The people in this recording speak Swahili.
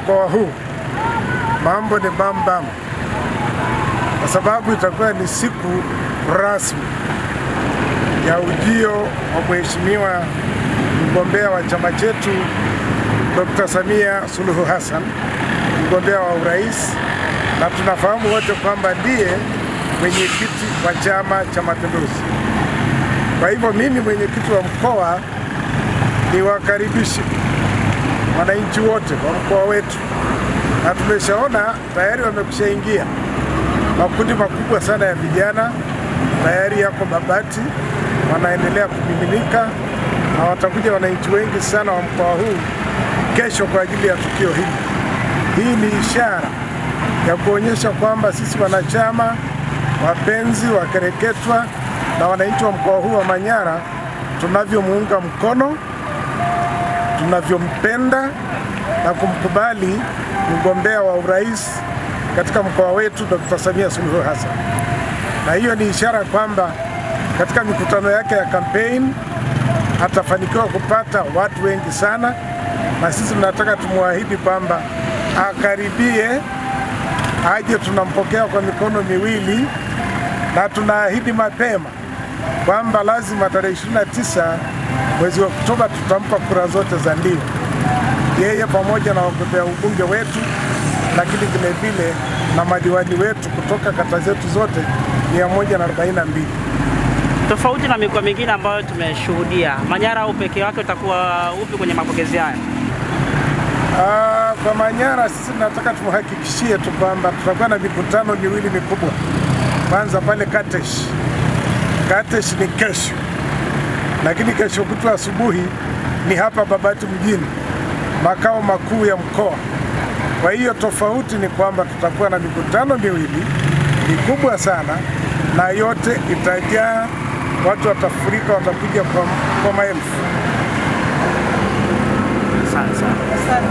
mkoa huu mambo ni bambam, kwa sababu itakuwa ni siku rasmi ya ujio wa Mheshimiwa mgombea wa chama chetu Dr. Samia Suluhu Hassan, mgombea wa urais, na tunafahamu wote kwamba ndiye mwenyekiti wa Chama cha Mapinduzi. Kwa hivyo mimi mwenyekiti wa mkoa niwakaribishe wananchi wote wa mkoa wetu, na tumeshaona tayari wamekushaingia makundi makubwa sana ya vijana, tayari yako Babati, wanaendelea kumiminika, na watakuja wananchi wengi sana wa mkoa huu kesho kwa ajili ya tukio hili. Hii ni ishara ya kuonyesha kwamba sisi wanachama, wapenzi, wakereketwa na wananchi wa mkoa huu wa Manyara tunavyomuunga mkono, tunavyompenda na kumkubali mgombea wa urais katika mkoa wetu Dr. Samia Suluhu Hassan. Na hiyo ni ishara kwamba katika mikutano yake ya kampeni atafanikiwa kupata watu wengi sana, na sisi tunataka tumuahidi kwamba akaribie, aje, tunampokea kwa mikono miwili, na tunaahidi mapema kwamba lazima tarehe 29 mwezi wa Oktoba tutampa kura zote za ndio, yeye pamoja na wagombea ubunge wetu, lakini vile vile na madiwani wetu kutoka kata zetu zote 142. Tofauti na mikoa mingine ambayo tumeshuhudia, Manyara upekee wake utakuwa upi kwenye mapokezi haya? Kwa Manyara sisi tunataka tumhakikishie tu kwamba tutakuwa na mikutano miwili mikubwa. Kwanza pale Katesh. Katesh ni kesho, lakini kesho kutwa asubuhi ni hapa Babati mjini, makao makuu ya mkoa. Kwa hiyo tofauti ni kwamba tutakuwa na mikutano miwili mikubwa sana, na yote itajaa, watu watafurika, watakuja kwa maelfu. Asante sana.